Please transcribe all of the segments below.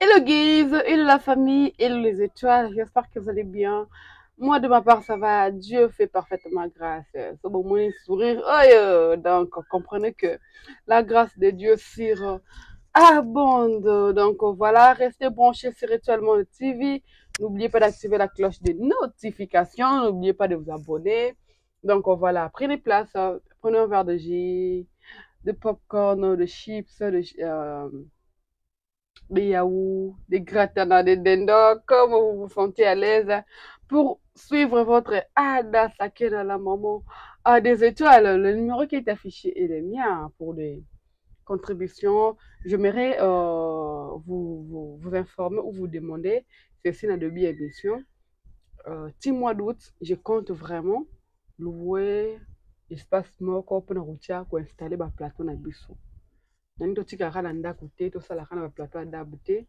Hello guys, hello la famille, hello les étoiles, j'espère que vous allez bien. Moi de ma part ça va, Dieu fait parfaitement grâce. C'est bon, mon sourire. Donc comprenez que la grâce de Dieu sur abonde. Donc voilà, restez branchés sur Étoilement de TV. N'oubliez pas d'activer la cloche de notification, n'oubliez pas de vous abonner. Donc voilà, prenez place, prenez un verre de jus, de popcorn, de chips, des yaourts, des gratins, des dindons, comme vous vous sentez à l'aise pour suivre votre Ada Sakena la maman à des étoiles. Le numéro qui est affiché est le mien pour des contributions. J'aimerais vous informer ou vous demander, c'est une de émission. 6 mois d'août, je compte vraiment louer espace moko pour installer un plateau na biso. Nani totikaka na ndako te, tosalaka na plateau à dabu te,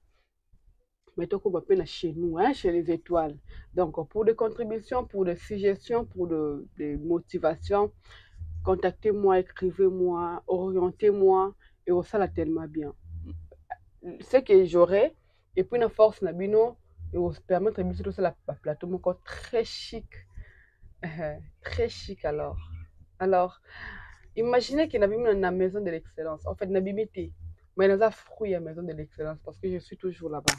mais tout comme appelle chez nous, hein, chez les étoiles. Donc, pour des contributions, pour des suggestions, pour des motivations, contactez-moi, écrivez-moi, orientez-moi, et ça l'a tellement bien. Ce que j'aurai, et puis une force, nabino, et vous permettre de faire la plateau encore très chic. Très chic alors. Alors, imaginez que Nabi dans la maison de l'excellence. En fait, Nabi était, mais dans un fruit à la maison de l'excellence parce que je suis toujours là-bas.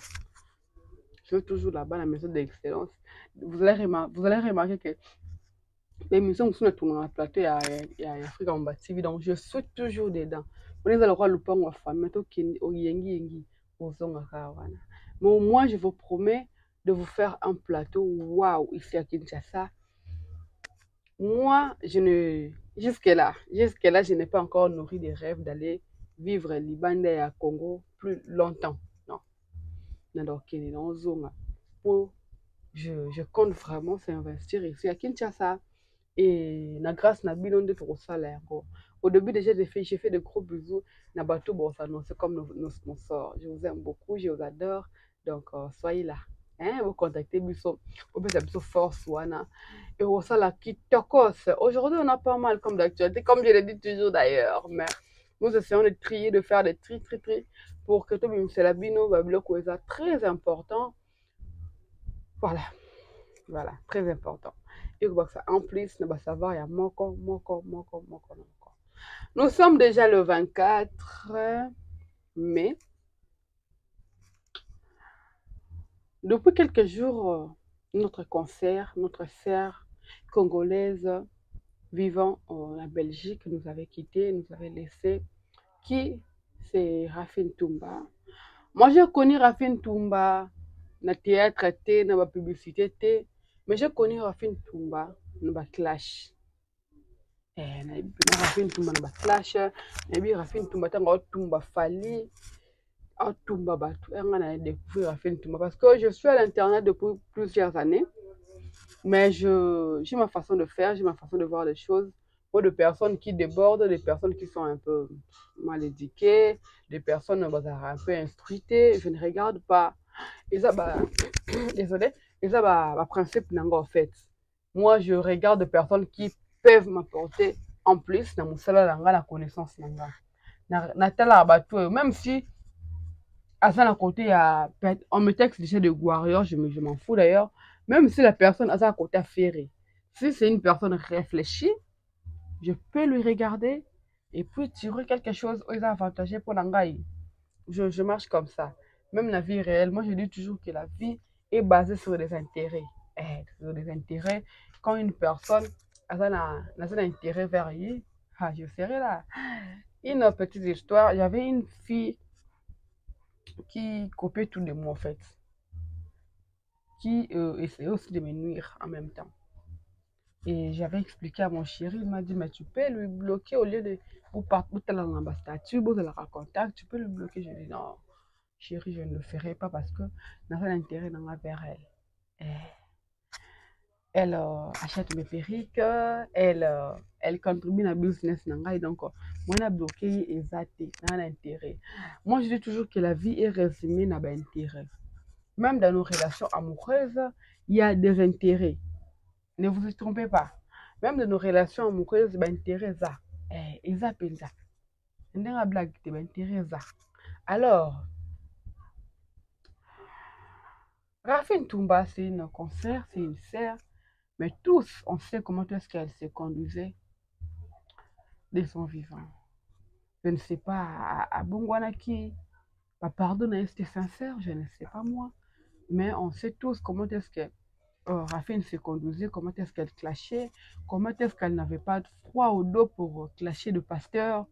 Je suis toujours là-bas à la maison de l'excellence. Vous allez remarquer que l'émission où on tourne dans la plateau, il y a Afrique en TV, donc je suis toujours dedans. On est dans le roi le pont, mais au yengi yengi, au zonga kawana. Mais moi, je vous promets de vous faire un plateau, waouh, ici à Kinshasa. Moi, jusque-là, je n'ai pas encore nourri des rêves d'aller vivre Liban et à Congo plus longtemps. Non, non, je compte vraiment s'investir ici à Kinshasa. Et la grâce n'a pas de trop salaire. Au début, déjà, j'ai fait de gros bisous. Nabato, bon, ça non, c'est comme nos sponsors. Je vous aime beaucoup, je vous adore. Donc, soyez là. Hein, vous contactez Bisso. Vous pouvez Bisso Force, Wana. Et vous ça la qui tokos. Aujourd'hui, on a pas mal comme d'actualité, comme je l'ai dit toujours d'ailleurs. Mais nous essayons de trier, de faire des tri pour que tout le monde se la bino, bloc, très important. Voilà, voilà, très important. Et ça, en plus, on va savoir, il y a moko. Nous sommes déjà le 24 mai. Depuis quelques jours, notre concert, notre sœur congolaise vivant en Belgique nous avait quittés, nous avait laissé. Qui? C'est Rafine Toumba. Moi, j'ai connu Rafine Toumba dans le théâtre, dans la publicité, mais j'ai connu Rafine Toumba dans le clash. Rafine Toumba dans le clash, Rafine Toumba dans Toumba Fali. À Toumba Batou, on a découvert Rafine Toumba parce que je suis à l'internet depuis plusieurs années, mais j'ai ma façon de faire, j'ai ma façon de voir les choses. Moi, des personnes qui débordent, des personnes qui sont un peu mal éduquées, des personnes un peu instruites, je ne regarde pas. Et ça, bah, désolé, et ça, bah, principe en fait. Moi, je regarde des personnes qui peuvent m'apporter en plus dans mon salaire, la connaissance. Même si à ça, à côté, on me texte déjà de Warrior, je m'en fous d'ailleurs. Même si la personne à ça à côté a ferré. Si c'est une personne réfléchie, je peux lui regarder et puis tirer quelque chose aux avantageux pour l'angaï. Je marche comme ça. Même la vie réelle, moi je dis toujours que la vie est basée sur des intérêts. Sur des intérêts. Quand une personne a un intérêt vers lui, je serai là. Une petite histoire, il y avait une fille qui copiait tout de moi en fait, qui essayait aussi de me nuire en même temps. Et j'avais expliqué à mon chéri, il m'a dit, mais tu peux lui bloquer au lieu de vous partir dans la statue, vous allez la contact, tu peux le bloquer. Je dis non, chéri, je ne le ferai pas parce que dans un intérêt dans la vers elle. Et elle achète mes perruques, elle contribue à la business. Donc, moi, je bloqué exactement dans l'intérêt. Moi, je dis toujours que la vie est résumée dans l'intérêt. Même dans nos relations amoureuses, il y a des intérêts. Ne vous y trompez pas. Même dans nos relations amoureuses, il y a des intérêts. Il y a des intérêts. Alors, Rafine Toumba, c'est une concert, c'est une sœur, mais tous, on sait comment est-ce qu'elle se conduisait de son vivant. Je ne sais pas, à Bongwanaki, pardon, c'était sincère, je ne sais pas moi, mais on sait tous comment est-ce que Rafine se conduisait, comment est-ce qu'elle clashait, comment est-ce qu'elle n'avait pas de froid au dos pour clasher de pasteurs,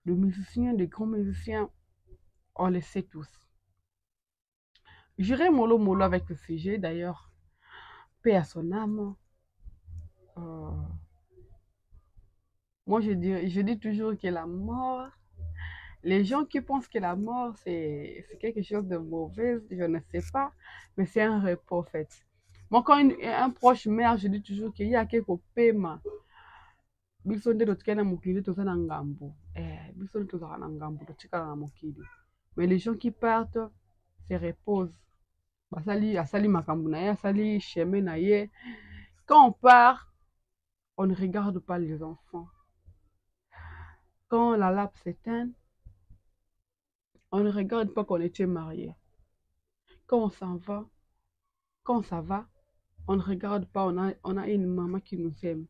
de musiciens, de grands musiciens, on le sait tous. J'irai mollo mollo avec le sujet, d'ailleurs, paix à son âme. Euh, moi, je dis toujours que la mort, les gens qui pensent que la mort, c'est quelque chose de mauvais, je ne sais pas, mais c'est un repos, en fait. Moi, quand un proche meurt, je dis toujours qu'il y a quelque paiement. Biso nde totikali na mokili toza na ngambo. Biso nde tozala na ngambo totikala na mokili. Mais les gens qui partent se reposent. Asali makambo na ye, asali chemin na ye. Quand on part, on ne regarde pas les enfants. Quand la lampe s'éteint, on ne regarde pas qu'on était marié. Quand on s'en va, quand ça va, on ne regarde pas, on a une maman qui nous aime.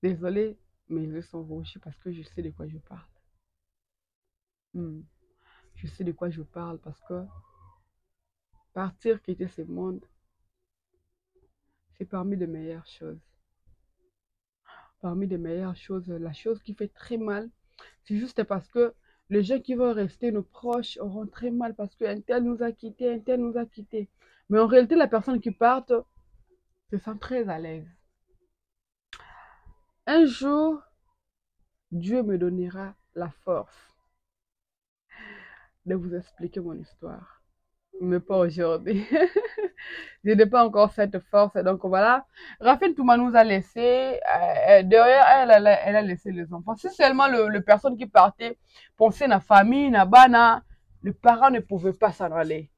Désolée, mes yeux sont rouges parce que je sais de quoi je parle. Je sais de quoi je parle parce que partir, quitter ce monde, c'est parmi les meilleures choses. Parmi les meilleures choses, la chose qui fait très mal, c'est juste parce que les gens qui vont rester nos proches auront très mal parce qu'un tel nous a quittés, un tel nous a quittés. Mais en réalité, la personne qui part se sent très à l'aise. Un jour, Dieu me donnera la force de vous expliquer mon histoire. Mais pas aujourd'hui. Je n'ai pas encore cette force. Donc voilà. Rafine Touma nous a laissé. Derrière elle a laissé les enfants. C'est seulement le personne qui partait penser na famille, na bana. Les parents ne pouvaient pas s'en aller.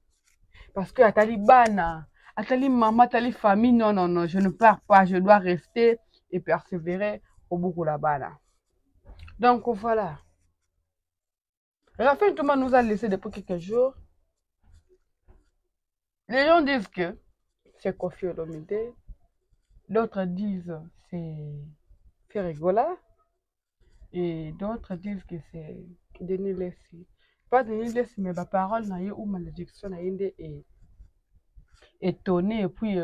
Parce que Atali bana, Atali maman, Atali famille, non, non, non, je ne pars pas. Je dois rester et persévérer au bout de la bana. Donc voilà. Rafine Touma nous a laissé depuis quelques jours. Les gens disent que c'est Koffi Olomide. D'autres disent c'est Ferregola. Et d'autres disent que c'est Denis Lessi. Pas Denis Lessi, mais ma parole n'a eu ou malédiction n'a eu étonné et puis ils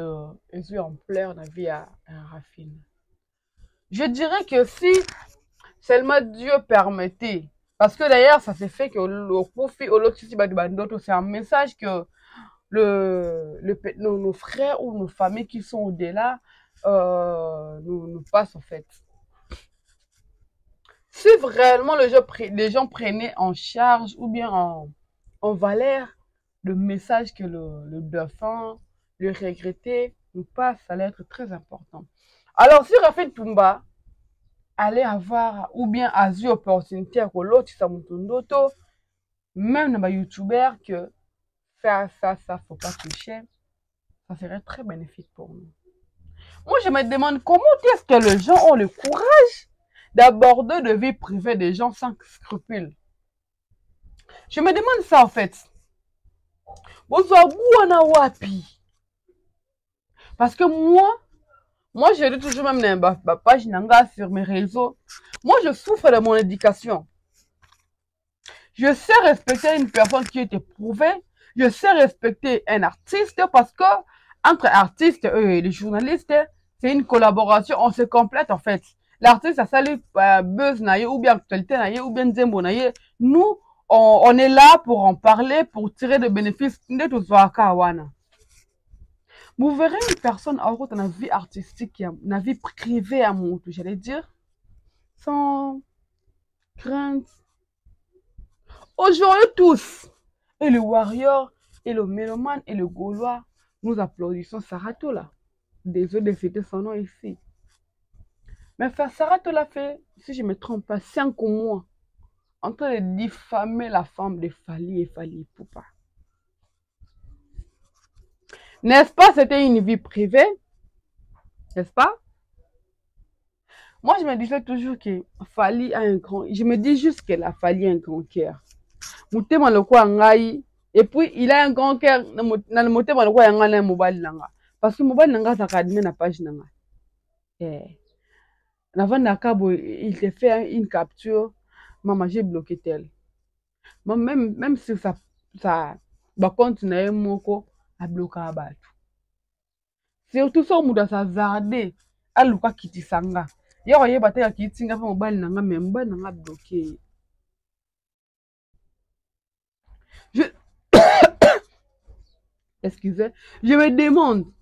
ont en pleurs la vie à Rafine. Je dirais que si seulement Dieu permettait, parce que d'ailleurs ça s'est fait que le Koffi Olomide c'est un message que nos frères ou nos familles qui sont au-delà nous passent en fait. Si vraiment les gens prenaient en charge ou bien en valeur le message que le dauphin, le regretté, nous passe, ça allait être très important. Alors, si Rafine Toumba allait avoir ou bien a eu opportunité à l'autre, même dans les youtubeurs, que ça, faut pas toucher, ça serait très bénéfique pour nous. Moi, je me demande comment est-ce que les gens ont le courage d'aborder de vie privée des gens sans scrupules. Je me demande ça en fait. Parce que moi je dis toujours même dans ma page sur mes réseaux, moi je souffre de mon éducation. Je sais respecter une personne qui est éprouvée, je sais respecter un artiste parce que entre artistes et les journalistes, c'est une collaboration, on se complète en fait. L'artiste a sali buzz naïe ou bien actualité naïe ou bien zembo naïe. Nous, on est là pour en parler, pour tirer des bénéfices de tout ça. Vous verrez une personne en route dans la vie artistique, dans la vie privée à mon tour, j'allais dire, sans crainte. Aujourd'hui, tous, et le warrior, et le mélomane, et le gaulois, nous applaudissons Saratola. Désolé de citer son nom ici. Mais Saratola fait, si je ne me trompe pas, 5 mois en train de diffamer la femme de Fally et Fally Ipupa. N'est-ce pas, c'était une vie privée? N'est-ce pas? Moi, je me disais toujours que Fally a un grand... Je me dis juste qu'elle a Fally un grand cœur. motema lokwa ngai. Et puis il a un grand cœur na le motema lokwa ya ngai na mobali nanga. Parce que mobali nanga ça kadime na page nanga. Eh. Avant Nakabo, il te fait une capture. Maman, j'ai bloqué tel. Même si ça va continuer moko à bloquer à battre. Surtout ça, on doit s'azarder à Luka Kitisanga. Il y a un bataille qui tinga fa mobile nanga mais mobile nanga bloqué. Je excusez, je me demande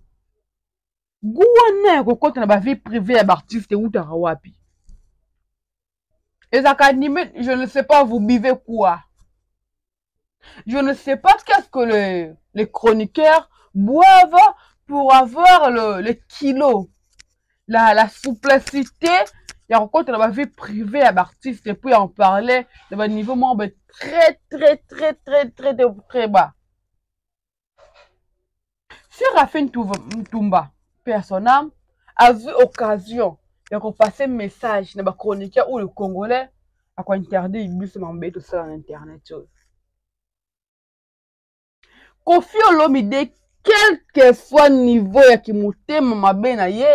Gouane ko compte na ba vie privée à artiste ou tarawapi. Et ça je ne sais pas vous buvez quoi. Je ne sais pas qu'est-ce que les chroniqueurs boivent pour avoir le kilo, la souplicité. Il y a encore dans ma vie privée à l'artiste et puis en parler de un niveau membre très bas. Si Rafin Toumba, personnel, a vu occasion de repasser un message dans ma chroniqueur ou le Congolais, à quoi interdire, il bus m'embête tout ça dans Internet. Kofi Olomide, quel que soit le niveau ya kimotema mabe na ye,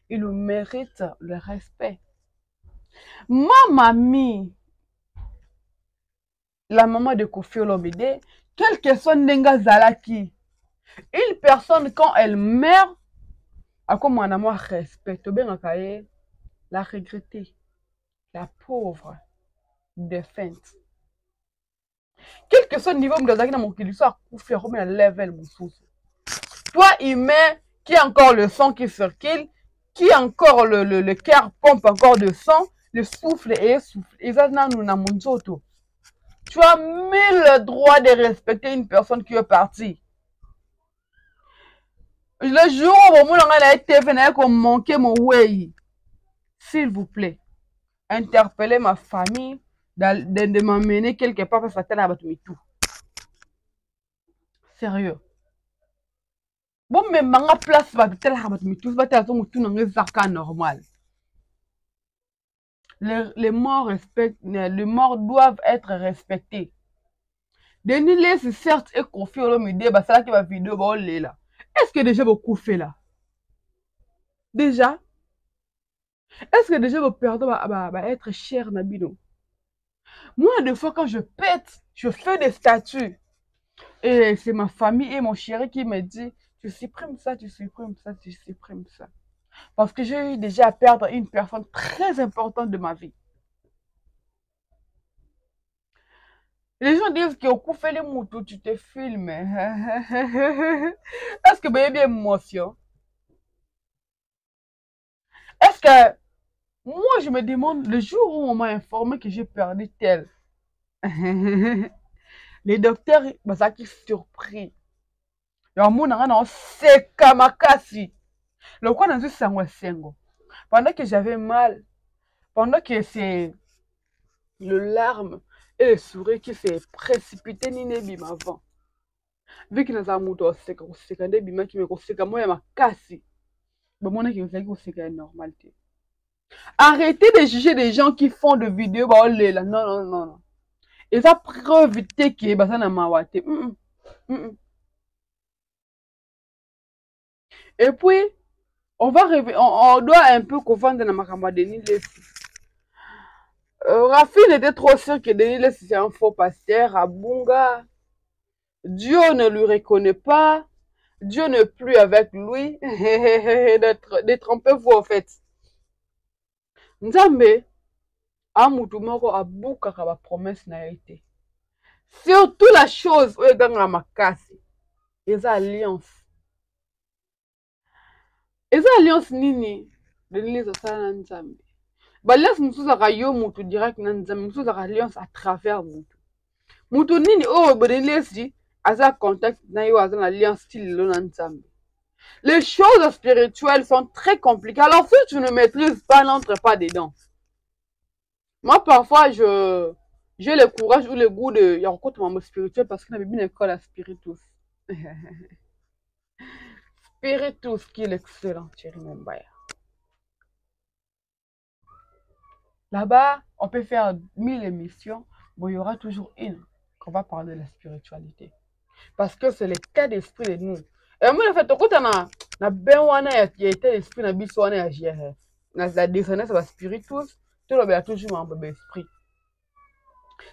il mérite le respect. Ma mamie, la maman de Kofi Olomide, quel que soit Ndenga Zalaki, une personne quand elle meurt, a comme un amour respect, la regretter, la pauvre, défunte. Quel que soit le niveau de mon qu'il soit Kofi Olomide level mon sous. Toi, humain, qui a encore le sang qui circule, qui a encore le cœur pompe encore de sang, le souffle et souffle. Et ça, nous n'avons pas. Tu as mis le droit de respecter une personne qui est partie. Le jour où on a été venu qu'on manquait mon way, s'il vous plaît, interpellez ma famille de m'amener quelque part parce que ça n'a pas tout. Sérieux. Bon, mais ma place va être normal. Les morts doivent être respectés. Denis laisse certes et confier au midi, bah ça qui va vidéo bah là. Est-ce que déjà beaucoup fait là? Déjà? Est-ce que déjà vos perdants va être cher Nabino? Moi, des fois quand je pète, je fais des statuts. Et c'est ma famille et mon chéri qui me dit, tu supprimes ça, tu supprimes ça, tu supprimes ça. Parce que j'ai eu déjà à perdre une personne très importante de ma vie. Les gens disent que au coup fait les moutons, tu te filmes. Est-ce que vous avez bien émotion? Est-ce que moi je me demande le jour où on m'a informé que j'ai perdu tel. Les docteurs, bah ça qui surpris. Alors mon non c'est kamakasi. Le quoi dans ce sango. Pendant que j'avais mal, pendant que c'est le larme et le sourire qui s'est précipité ni nebim avant. Vu que nous avons c'est nebim qui me conseille moi ma kasi. Bon mon qui me conseille normal. Arrêtez de juger des gens qui font des vidéos bah là non. Et ça preuve que bah ça n'a mawate. Et puis on doit un peu confondre dans ma Denis Lessi. Rafine était trop sûr que Denis Lessi c'est un faux pasteur à Bunga. Dieu ne lui reconnaît pas. Dieu n'est plus avec lui. Détrompez-vous en fait. Nzambe amutu moko abuka ka ba promesse na été. Surtout la chose où est dans ma casse. Les alliances. Les alliances nini de les osala nzambe. Ba alliance musuzaka yo mutu direct na nzambe musuzaka alliance à travers mutu. Mutu nini oh bodelesi aza contact na yo aza alliance style lo na nzambe. Les choses spirituelles sont très compliquées. Alors si tu ne maîtrises pas, n'entre pas dedans. Moi parfois j'ai le courage ou le goût de rencontrer mon spirituel parce que la Bible école à spiritus. Spiritus qui est l'excellent, Thierry Mbaya. Là-bas, on peut faire 1000 émissions, mais il y aura toujours une on va parler de la spiritualité. Parce que c'est l'état d'esprit de nous. Et moi, en fait, quand on a bien état d'esprit, na biso wana ya gère. La descendance va spirituelle, tout le monde toujours un bébé esprit.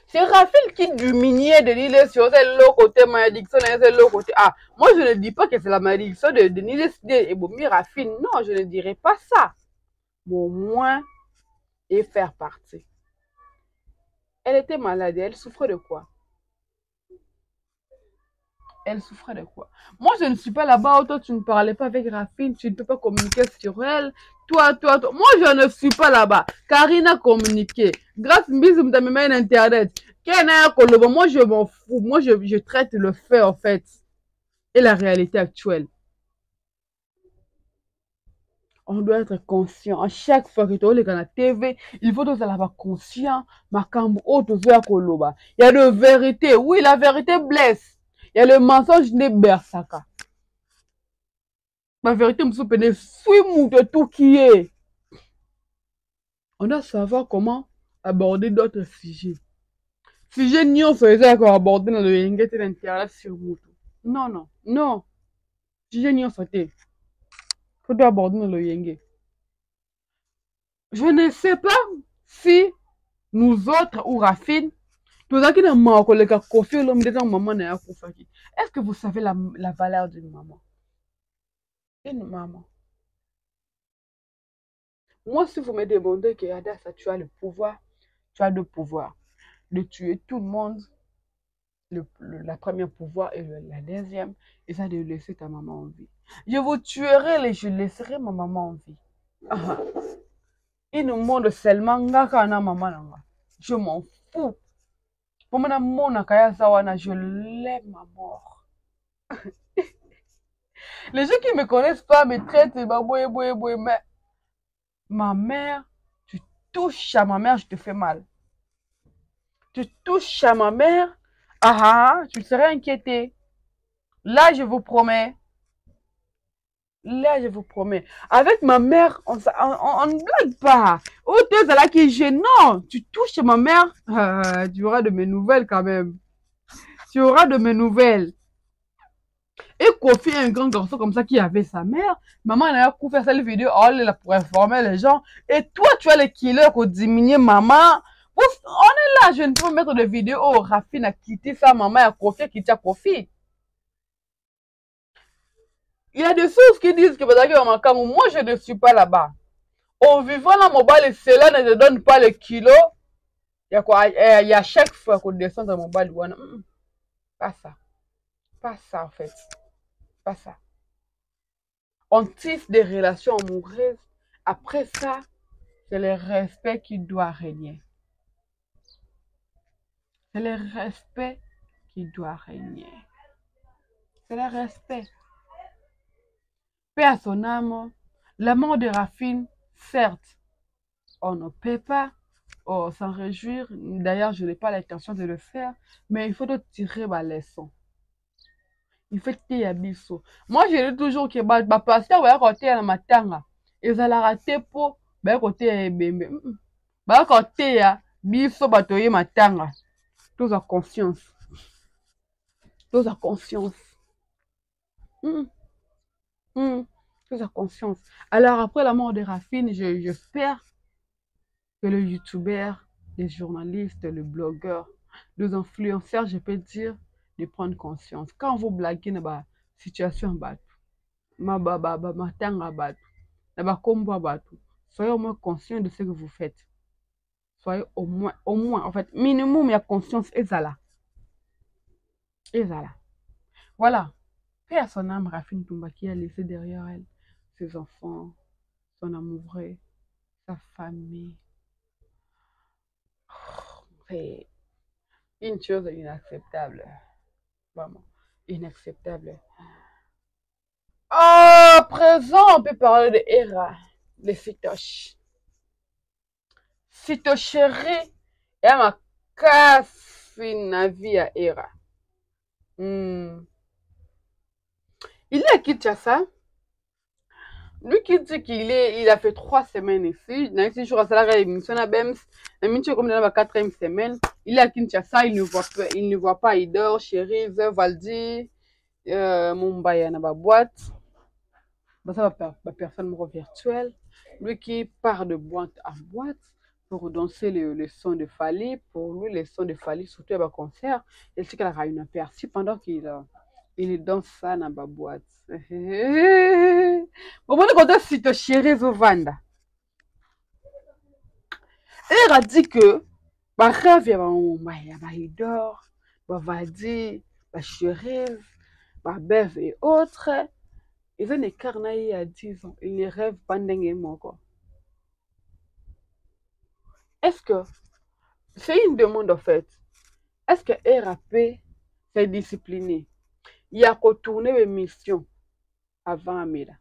C'est Raphaël qui dominait de l'île sur l'autre côté, malédiction, c'est l'autre côté. Ah, moi je ne dis pas que c'est la malédiction de l'île et bon, Raphaël. Non, je ne dirais pas ça. Mais au moins, et faire partie. Elle était malade, elle souffrait de quoi? Elle souffrait de quoi? Moi, je ne suis pas là-bas. Toi, tu ne parlais pas avec Rafine. Tu ne peux pas communiquer sur elle. Toi. Moi, je ne suis pas là-bas. Karine a communiqué. Grâce à Mbizum, tu mis Internet. Moi, je m'en fous. Moi, je traite le fait, en fait. Et la réalité actuelle. On doit être conscient. À chaque fois que tu regardes la TV, il faut que tu sois conscient. Il y a de vérité. Oui, la vérité blesse. Il y a le mensonge de Bersaka. La vérité, de tout qui est. On doit savoir comment aborder d'autres sujets. Sujet n'y on faisait aborder dans le Yenge et l'intérêt sur Moutou. Non. Sujet n'y on faisait. Faut aborder dans le Yenge. Je ne sais pas si nous autres ou Rafine, est-ce que vous savez la valeur d'une maman? Une maman. Moi, si vous me demandez que Adassa, tu as le pouvoir, tu as le pouvoir de tuer tout le monde, la première pouvoir et la deuxième, et ça de laisser ta maman en vie. Je vous tuerai et je laisserai ma maman en vie. Ah. Il nous montre seulement na maman. Je m'en fous. Pour moi, je l'aime à mort. Les gens qui ne me connaissent pas me traitent, mais ma mère, tu touches à ma mère, je te fais mal. Tu touches à ma mère, tu serais inquiété. Là, je vous promets. Avec ma mère, on ne blague pas. Oh, tu es là qui est gênant. Tu touches à ma mère, tu auras de mes nouvelles quand même. Tu auras de mes nouvelles. Et Kofi est un grand garçon comme ça qui avait sa mère. Maman elle a pu faire cette vidéo pour informer les gens. Et toi, tu as les killers pour diminuer maman. On est là, je ne peux pas mettre de vidéo. Oh, Rafine a quitté sa maman, a Kofi a quitté Kofi. Il y a des sources qui disent que moi, je ne suis pas là-bas. En vivant là, mobile, cela ne te donne pas les kilos. Il y a chaque fois qu'on descend dans mon mobile. Pas ça. Pas ça, en fait. Pas ça. On tisse des relations amoureuses. Après ça, c'est le respect qui doit régner. C'est le respect qui doit régner. C'est le respect. Paix à son âme. L'amour de Rafine, certes, on ne peut pas s'en réjouir. D'ailleurs, je n'ai pas l'intention de le faire. Mais il faut tirer ma leçon. Il faut tirer biso. Moi, je dis toujours que ma pasteur va côté à la matanga. Ils allaient rater pour côté à bébé. Côté à biso batoye matanga. Tous à conscience. Tous à conscience. Tous à conscience. Alors, après la mort de Rafine, j'espère que le youtubeur, les journalistes, les blogueurs, les influenceurs, je peux dire, de prendre conscience. Quand vous blaguez dans la situation batu, soyez au moins conscient de ce que vous faites. Soyez au moins, en fait, minimum, il y a conscience et ça là. Voilà. Paix à son âme, Rafine Toumba, qui a laissé derrière elle ses enfants, son amoureux, sa famille. C'est une chose inacceptable. Vraiment, inacceptable. À présent, on peut parler de Hera, de Sitoche. Sitochéri est ma casse na vie à Hera. Il est à Kinshasa. Lui qui dit il a fait 3 semaines ici, dans ces jours à salaire, il mentionne à Bems, il mentionne comme dans la quatrième semaine, il est à Kinshasa, il ne voit pas, il dort, chérie, Valdi, Mumbai, dans la boîte, bah, ça va personne virtuelle. Lui qui part de boîte à boîte pour danser les sons de Fali, pour lui, les sons de Fali, surtout à un concert, il sait qu'elle a une aperçue pendant il danse ça dans la boîte. Bon, moi, quand si tu chérie Vanda, elle a dit que, bah, rêve, il dort, bah, va dire, bah, chérie, bah, bève et autres. Ils ont des carnets à 10 ans. Ils ne rêvent pas d'un quoi. Est-ce que c'est une demande en fait? Est-ce que RAP s'est discipliné? Il y a qu'à tourner les missions avant Amida.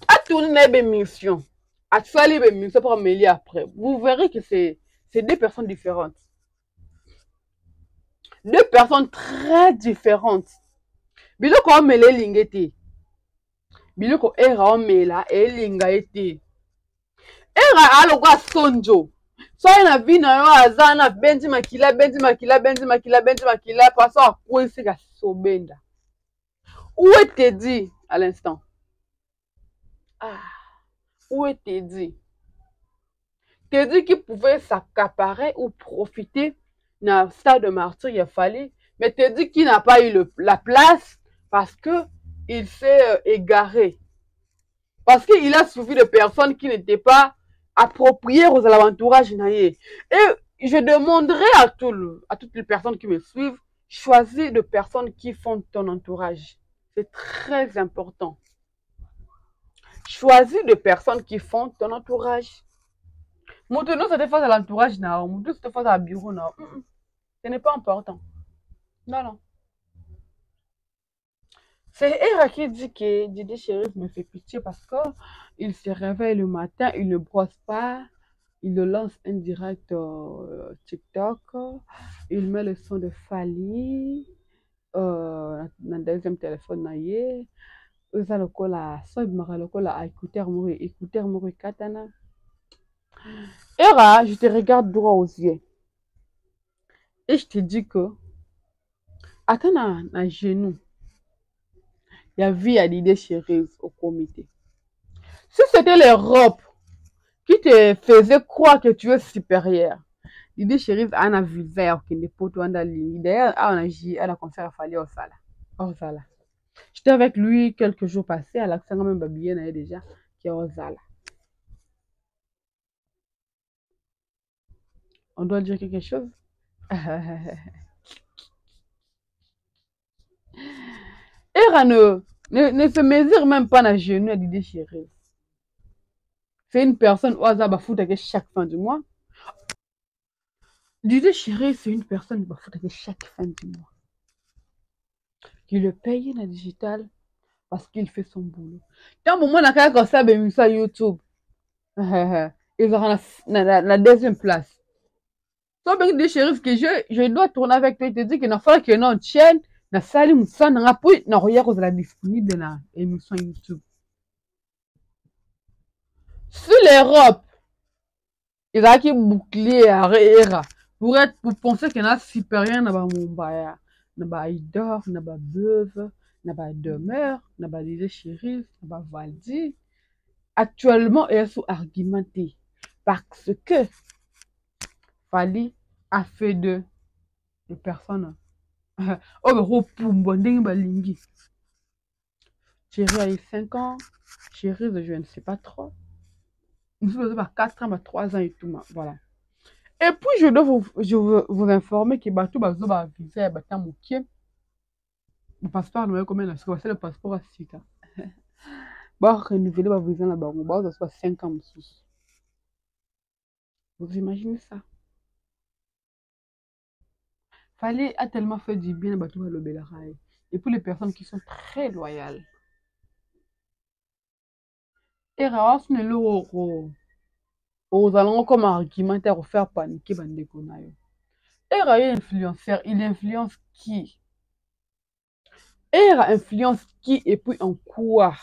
À tourner les missions, à faire les missions pour Amélie après. Vous verrez que c'est deux personnes différentes. Deux personnes très différentes. Biloko Amélé Lingeti. Biloko Era Amela et Lingaeti. Era alokwa sonjo. Soki na vie na yo aza na bendi makila paso akwesika sobenda. Où est Teddy à l'instant? Ah, où est Teddy? Teddy qui pouvait s'accaparer ou profiter d'un stade de martyr, il a fallu. Mais Teddy qui n'a pas eu la place parce que il s'est égaré. Parce qu'il a suivi de personnes qui n'étaient pas appropriées aux entourages. Et je demanderai à toutes les personnes qui me suivent, choisis de personnes qui font ton entourage. C'est très important. Choisis de personnes qui font ton entourage. Maintenant, ça te fait à l'entourage, maintenant, ça te fait à bureau. Ce n'est pas important. Non, non. C'est Era qui dit que Didi Chérif me fait pitié parce que il se réveille le matin, il ne brosse pas, il le lance en direct TikTok, il met le son de Fali dans le deuxième téléphone naïe. Eza lokola so ibimaka lokola écouteur moko katana. Era, je te regarde droit aux yeux et je te dis que attends na genou. Il y a vu à l'idée chérie au comité. Si c'était les robes qui te faisaient croire que tu es supérieur, l'idée chérie a un vu vert qui n'est pas tout en ligne. D'ailleurs, à la concert, il fallait au Sala. J'étais avec lui quelques jours passés, à l'accent même babillé déjà, qui est au Sala. On doit dire quelque chose? Era ne se mesure même pas dans genou à l'idée chérie. C'est une personne au hasard fout avec chaque fin du mois. L'idée chérie, c'est une personne qui fout avec chaque fin du mois. Qui le paye dans le digital parce qu'il fait son boulot. Dans le moment où on a ça sur YouTube, ils auront la deuxième place. Donc, l'idée chérie, que je dois tourner avec toi et te dire qu'il faut que nous tienne na sali musana nga puis na roya kozala disponible na émission YouTube. Sur l'Europe, ils ont qui bouclier à Era pour penser qu'il y a supérieur na ba Mumbai, na ba Idor, na ba Beuve, na ba Demeure, na ba Didi Chérif, na ba Valdi. Actuellement, ils sont argumentés parce que Fali a fait de personnes. Oh, mais repumbo, ndenge balingi. Chérie a eu 5 ans. Chérie, je ne sais pas trop. Nous sommes à 4 ans, à 3 ans et tout. Voilà. Et puis, je veux vous informer que tout bazo ba visa ba tamukie. Le passeport nous combien c'est le passeport à Sika. Bah renouveler ba visa na bango, bah ça soit 5 ans sous. Vous imaginez ça? Fallait a tellement fait du bien à tout le Belaraï. Et pour les personnes qui sont très loyales. Et rare ne l'euro. Aux allons comme argumentaire pour faire paniquer bandeko na yo. Era est influenceur, il influence qui? Era influence qui et puis en quoi?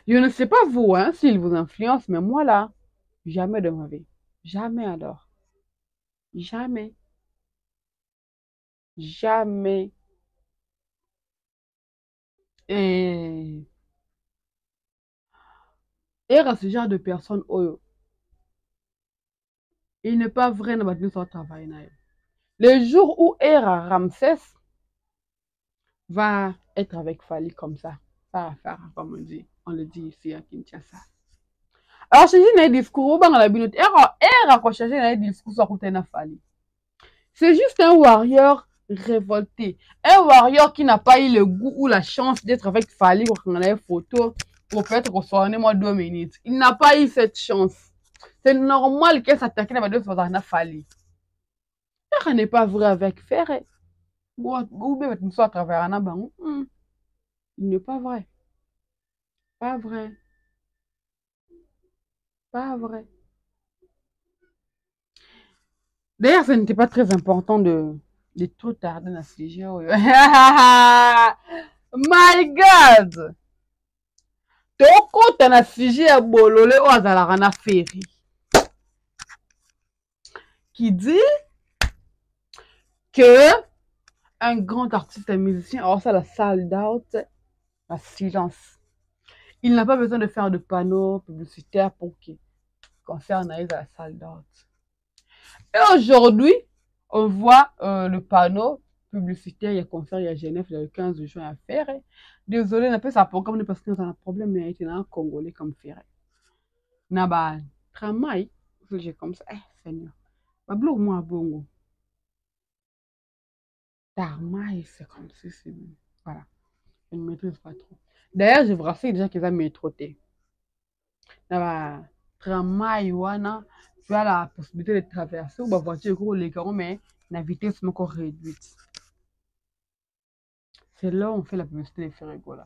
Je ne sais pas vous, hein, s'il vous influence, mais moi là, jamais de ma vie. Jamais alors. Jamais. Jamais. Et à ce genre de personnes, oh, il n'est pas vrai de maintenir son travail. Le jour où Era Ramsès va être avec Fali comme ça va faire, comme on le dit ici à Kinshasa. Alors, je dis un discours, on a vu Era quand chercher un discours sur côté na Fali. C'est juste un warrior révolté. Un warrior qui n'a pas eu le goût ou la chance d'être avec Fali pour qu'on ait une photo pour peut-être recevoir moi 2 minutes. Il n'a pas eu cette chance. C'est normal qu'elle s'attaque à deux fois à Fali. Era n'est pas vrai avec Ferré. Ou bien nous à travers un aban. Il n'est pas vrai. Pas vrai. Pas vrai. D'ailleurs, ce n'était pas très important de trop tarder dans ce sujet. My God! Tokota na sujet ya bolole o azalaka na Ferry. Qui dit que un grand artiste et musicien, alors ça la sold out, la silence. Il n'a pas besoin de faire de panneaux publicitaires pour qu'il concerne la sold out. Et aujourd'hui, on voit le panneau publicitaire, il y a concert, il y a Genève, il y a le 15 juin à faire. Désolé, on n'a pas ça programme parce qu'on a un problème, mais il y a un Congolais comme faire. Na ba travail, j'ai comme ça, Seigneur. Ba blou moi bongo. Travail, c'est comme ça, c'est voilà. Je ne maîtrise pas trop. D'ailleurs, je vous rassure déjà qu'ils ont métroté. Na ba travail, wana, tu as la possibilité de traverser ou ba voiture gros les carreaux, mais la vitesse est encore réduite. C'est là où on fait la publicité de Ferrego là.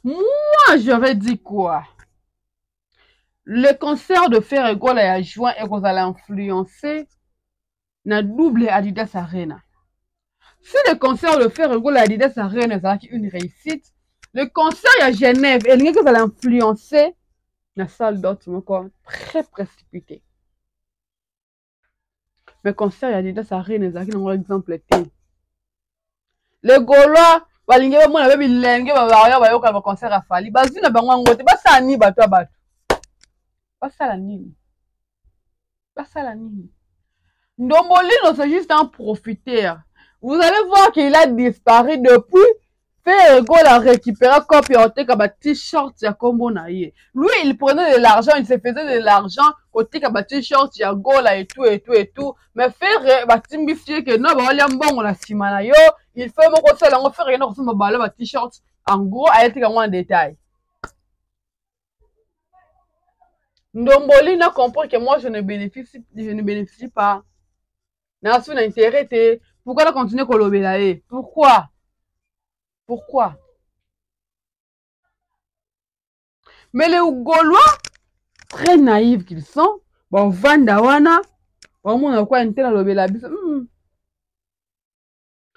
Moi, je vais dire quoi? Le concert de Ferrego là à juin et qu'on allait influencer na double Adidas Arena. Si le concert de Ferrego là Adidas Arena c'est une réussite, le concert à Genève et que ça allait influencer la salle d'autres encore très précipité. Mais concert à Adidas Arena c'est un exemple. Le Gaulois balingi bamona be bilenge babayo bayoka ba concert à Fali bazwi na bango ngote basala nini bato ya bato basala nini basala nini Ndombolino c'est juste un profiteur. Vous allez voir qu'il a disparu depuis Ferrego l'a récupéré copie comme t-shirt ya kombo na ye. Lui il prenait de l'argent, il se faisait de l'argent côté comme t-shirt ya gola et tout et tout et tout. Mais faire batimbifier que non ba olia mbongo na sima na yo, il fait mon conseil on fait rien sur mobile ba t-shirt en gros a été en détail. Ndombolino comprend que moi je ne bénéficie pas. N'a son intérêt. Pourquoi la continuer à kolober? Pourquoi? Pourquoi? Mais les Gaulois, très naïfs qu'ils sont, bon, Vandawana, bon, on a quoi intérêt.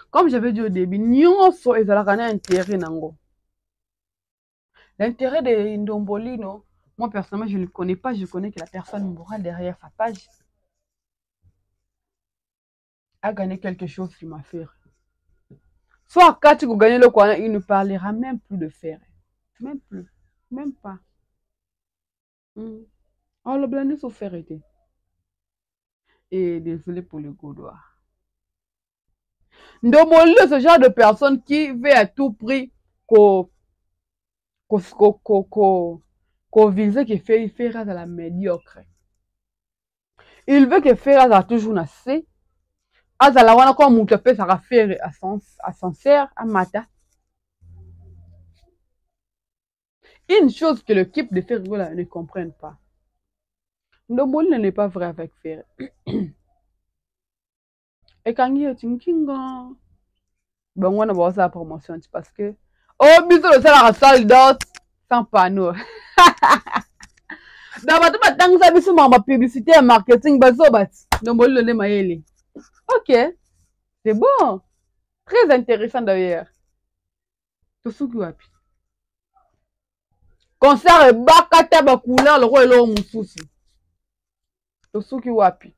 Comme j'avais dit au début, nyonso ezalaka intérêt nango. L'intérêt de Ndombolino, moi personnellement je ne le connais pas, je connais que la personne morale derrière sa page a gagné quelque chose sur ma affaire. Soit quand tu gagnes le coin, il ne parlera même plus de faire. Même plus. Même pas. Oh, le blanc est faire été. Et désolé pour le Gaulois. Ndombolino, ce genre de personne qui veut à tout prix qu'on vise que Ferraz à la médiocre. Il veut que Ferraz a toujours assez. Azala wana kwa mutu pe ça va faire ascenseur à Mata. Une chose que l'équipe de Ferrego ne comprenne pas. Ndombolino n'est pas vrai avec Ferré. Et quand il y a Tinkinga, ben on va voir sa promotion parce que oh bisous le salaire salle d'autres sans panneau. D'abord tu vas tant ça bisous ma publicité et marketing bazo bat. Ndombolino le maïli. Ok, c'est bon, très intéressant d'ailleurs. Tout ce que tu as pu. concert ebakata ba couleur loko elo mususu tosuki wapi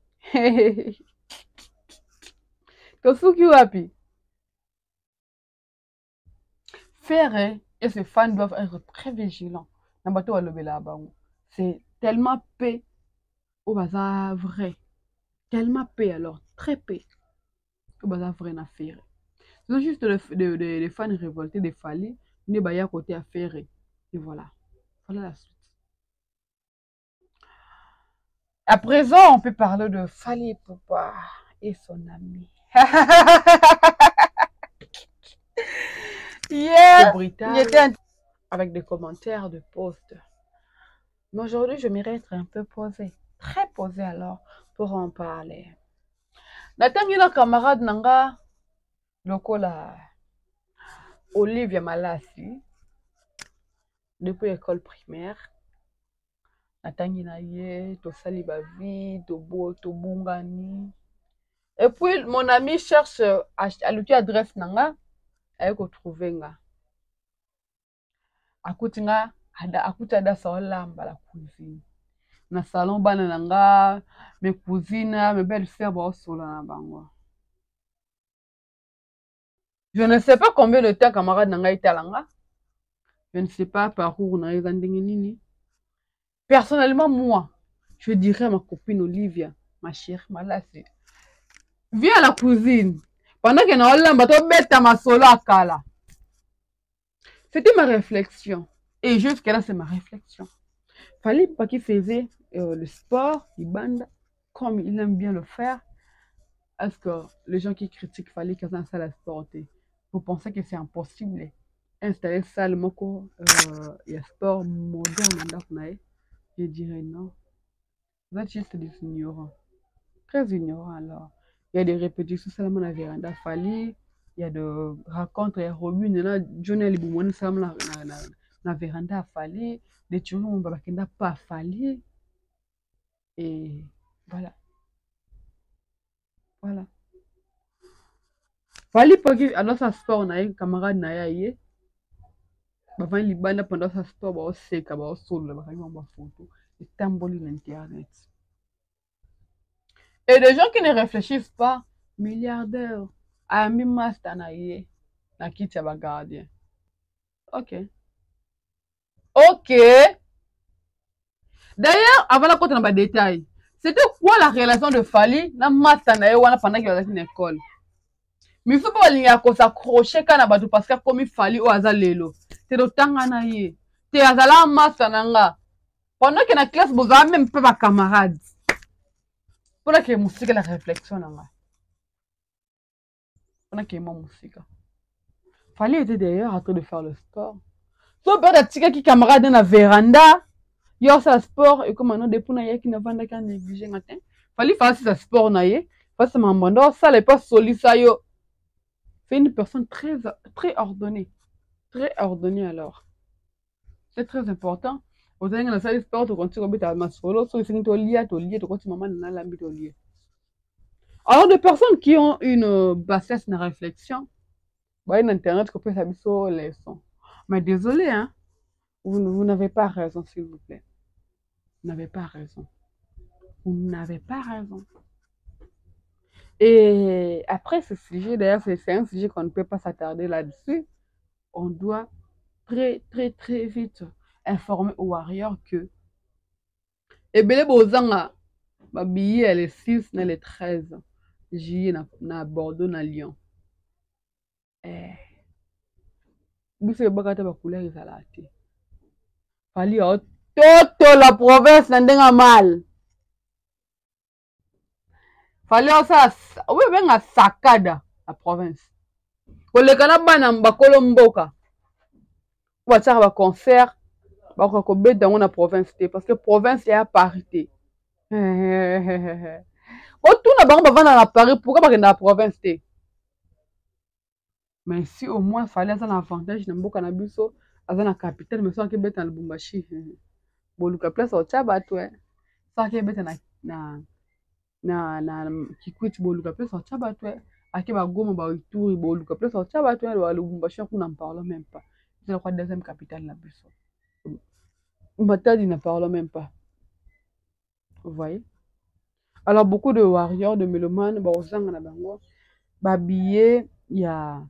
tosuki wapi faire et ses fans doivent être très vigilants na bato balobela bango c'est tellement peu au bazar vrai tellement peu alors très peu au bazar vrai na faire c'est juste les fans révoltés de Fally ne baya côté à faire et voilà la suite. À présent, on peut parler de Fally Ipupa et son ami. Yeah, il était avec des commentaires de posts. Mais aujourd'hui, je m'irais être un peu posée, très posée alors, pour en parler. Natangi na camarade nanga, lokola Olivia Malassi, depuis l'école primaire. Natangi na ye, tosali ba vie, tobungani. Et puis, mon ami cherche à l'outil adresse nanga, aye ko trouver nga. Akuti nga, akuti ada saolamba la cuisine. Na salon bana nanga, mes cousines, mes belles-sœurs ba osola na bango. Je ne sais pas combien de temps camarade nanga italanga. Je ne sais pas par où on a nini. Personnellement, moi, je dirais à ma copine Olivia, ma chère Malassi, viens à la cuisine. Pendant que na olamba to beta masolo akala. C'était ma réflexion. Et jusqu'à là, c'est ma réflexion. Fally Ipupa qui faisait le sport, il bande, comme il aime bien le faire. Est-ce que les gens qui critiquent Fally quand on salle à sporter, vous pensez que c'est impossible installer salle moko il y a sport moderne, je dirais non. Vous êtes juste des ignorants. Très ignorants alors. Il y a des répétitions seulement à la véranda Fally. Il y a des rencontres et robines là, Johnny Liboumoni seulement na véranda Fally. Des tournois on va pas Fally. Et voilà. Voilà. Fally Ipupa alors ça sport na ye camarade na ye. Bavant libanda pendant sa sport ba oseka ba osolo ba kangi ba photo etamboli na internet. Et des gens qui ne réfléchissent pas, milliardaires, ami master na ye, na kiti ya ba gardien. OK. OK. D'ailleurs, avant la côté dans ba détail, c'était quoi la relation de Fally na master na ye wana pendant qu'il était à l'école? Mais il faut pas linga ko s'accrocher kana bato parce que comme Fally o azalelo. C'est le tanga na ye. Te azala master nanga. Pendant que na classe vous avez même pas ma camarade. Pendant que musique la réflexion nanga. Pendant que moi musique. Fally était d'ailleurs en train de faire le sport. So père de tika qui camarade dans la véranda. Yo ça sport et comme maintenant depuis na ye qui na vanda ka négliger matin. Fally faire ça sport na ye. Parce que mamando ça les pas solisa yo. C'est une personne très très ordonnée. Très ordonnée alors. C'est très important. Vous avez dans le sport, tu continues à ma solo, so tu continues maman na lambi to lié. Alors des personnes qui ont une bassesse de réflexion, bah une internet qu'on peut savoir sur les sons. Mais désolé hein, vous n'avez pas raison s'il vous plaît. Vous n'avez pas raison. Vous n'avez pas raison. Et après ce sujet, d'ailleurs, c'est un sujet qu'on ne peut pas s'attarder là-dessus. On doit très très très vite informer aux warriors que et belé bozanga ba billet les 6 na les 13 juillet na Bordeaux na Lyon. Biso ebakata ba couleur ezala te. Fally toto la province na ndenga mal. Fally osa oui benga sakada la province. Koleka na bana bakolo mboka. Ba tsaka ba concert ba ko beta na province te parce que province ya parité. Otuna bango bavanda na Paris pourquoi bakenda na province te? Mais si au moins Fally aza na avantage na mboka na biso aza na capitale mais soki beta na Lubumbashi boluka place otya bato soki beta na Kikwiti boluka place otya bato ake bagoma ba Ituri boluka place otya bato ba Lubumbashi kuna n'en parlons même pas c'est la deuxième capitale na biso. Matadi ne parle même pas. Vous voyez? Alors, beaucoup de warriors, de mélomanes, babillé, il y a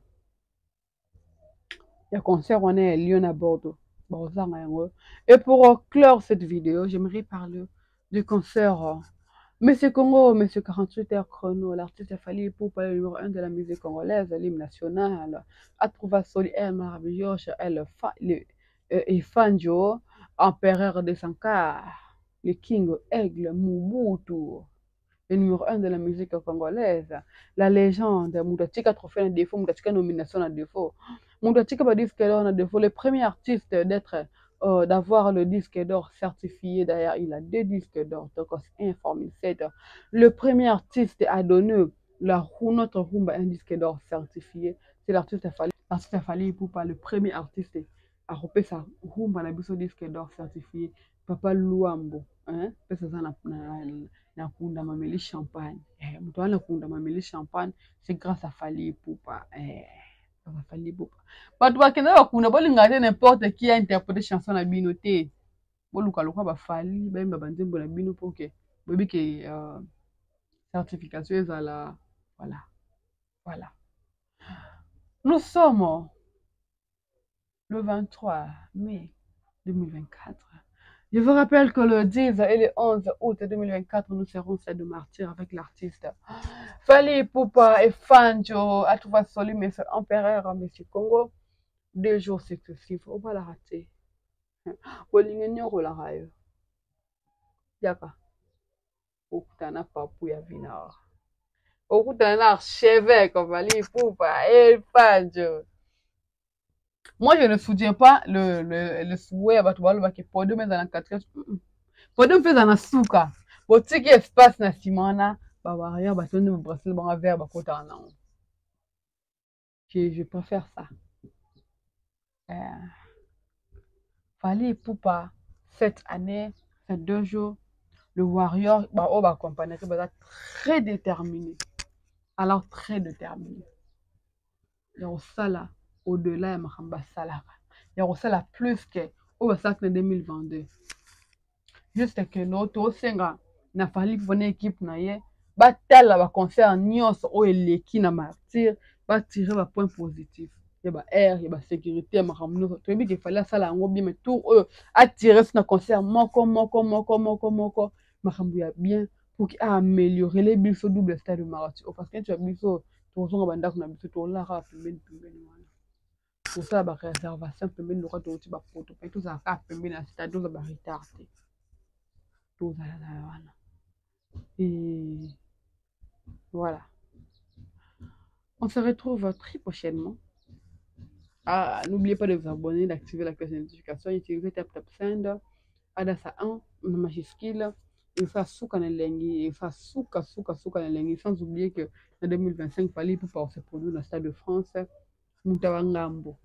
concert, on est à Lyon à Bordeaux. Et pour clore cette vidéo, j'aimerais parler du concert Monsieur Congo, Monsieur 48 heures chrono, l'artiste Fally Ipupa, le numéro 1 de la musique congolaise, l'hymne national, a trouvé Soli El Maravilloso, et Fanjo, empereur de Sankar, le King Aigle, Mobutu, le numéro 1 de la musique congolaise, la légende, Moutatika trophée un défaut, Moutatika nomination un défaut, Moutatika ba disque d'or un défaut, le premier artiste d'avoir le disque d'or certifié, d'ailleurs il a 2 disques d'or, donc c'est informé, c'est le premier artiste à donner notre rumba un disque d'or certifié, c'est l'artiste Fally Ipupa, le premier artiste à repérer sa rumba na biso disque d'or certifié, Papa Luambo, hein, pesa ça na kunda mameli champagne. Mutu wana kunda mameli champagne, c'est grâce à Fally Ipupa. Fally Ipupa. Bato bakenda bakunda bolinga te n'importe qui a interprété chanson na bino te. Boluka lokwa ba Fally, bayemba banzembo na bino po ke boyebi ke certification ezala. Voilà. Voilà. Nous sommes le 23 mai 2024. Je vous rappelle que le 10 et le 11 août 2024, nous serons Stade de Martyrs avec l'artiste Fally Ipupa et Fanjo, à trouver Soli, Monsieur Empereur, Monsieur Congo. 2 jours successifs, on va la rater. Bolingenyo la rayo. Yaka. Okutana papu ya vina. Okutana archevêque, Fally Ipupa et Fanjo. Moi, je ne soutiens pas le souhait à Batoualo qui pour deux mettre dans la 4. Pour deux faire dans la souka. Pour ce qui espace na simana, rien, batonne me brasser le bon verre, bakota en. Je préfère ça. Fally Ipupa, cette année, ces 2 jours, le warrior, on va accompagner, très déterminé. Alors, très déterminé. Il y a ça là, au-delà, il y a ça là plus que, au 2022. Juste que l'autre, senga, na Fally Ipupa équipe na ye, batala ba concert nyonso o eleki na martyr, ba tirer ba point positif. Il y a ba air, il y a ba sécurité, makambo nyonso. Toyebi ke fallait sala yango bien, mais tout attirer sur na concert moko, makambo ya bien pour améliorer les biso double stade de marathon. Parce que tu as biso, tozonga bandako na biso, tolara pembeni wana. Pour ça, ba réservation pembeni loka toti ba photo, tout ça ka pembeni na stade, tout ça ba retardé. Et voilà. On se retrouve très prochainement. N'oubliez pas de vous abonner, d'activer la cloche de notification, utiliser TapTapSend, Adassa 1, majuscule, et faire souka na lengi, et faire souka na lengi, sans oublier que en 2025, Fally Ipupa se produit dans le Stade de France, Moutabangambo.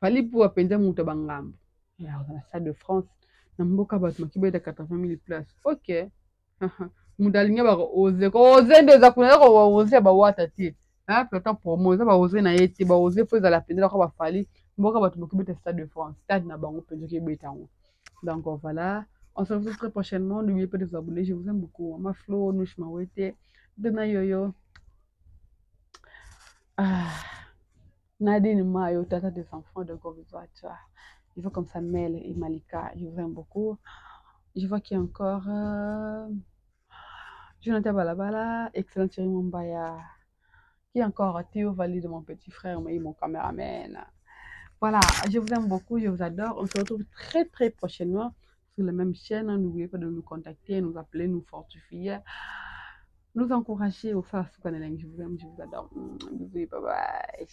Fally Ipupa penza Moutabangambo. Et alors, dans le Stade de France, na mboka bato makibe de 80 000 places. Ok. Mudalinga ba oze ndeza kuna ko oze ba wata ti. Peut-être promo za ba oze na yeti ba oze fo za la pendela ko ba Fally mboka bato makibe de Stade de France. Stade na bango penzo ke betango. Donc voilà, on se retrouve très prochainement. N'oubliez pas de vous abonner, je vous aime beaucoup. Ma Flo, Nouch Mawete, Dena Yoyo. Nadine Mayo, tata des enfants de Govisoa, tu vois. Je vois comme ça Mel et Malika, je vous aime beaucoup. Je vois qu'il y a encore Jonathan Balabala, excellent Thierry Mombaya. Qui est encore Théo Valide, mon petit frère, mais mon caméraman. Voilà, je vous aime beaucoup, je vous adore. On se retrouve très très prochainement sur la même chaîne. N'oubliez pas de nous contacter, nous appeler, nous fortifier, nous encourager au faire ce qu'on est. Je vous aime, je vous adore. Bisous, bye bye.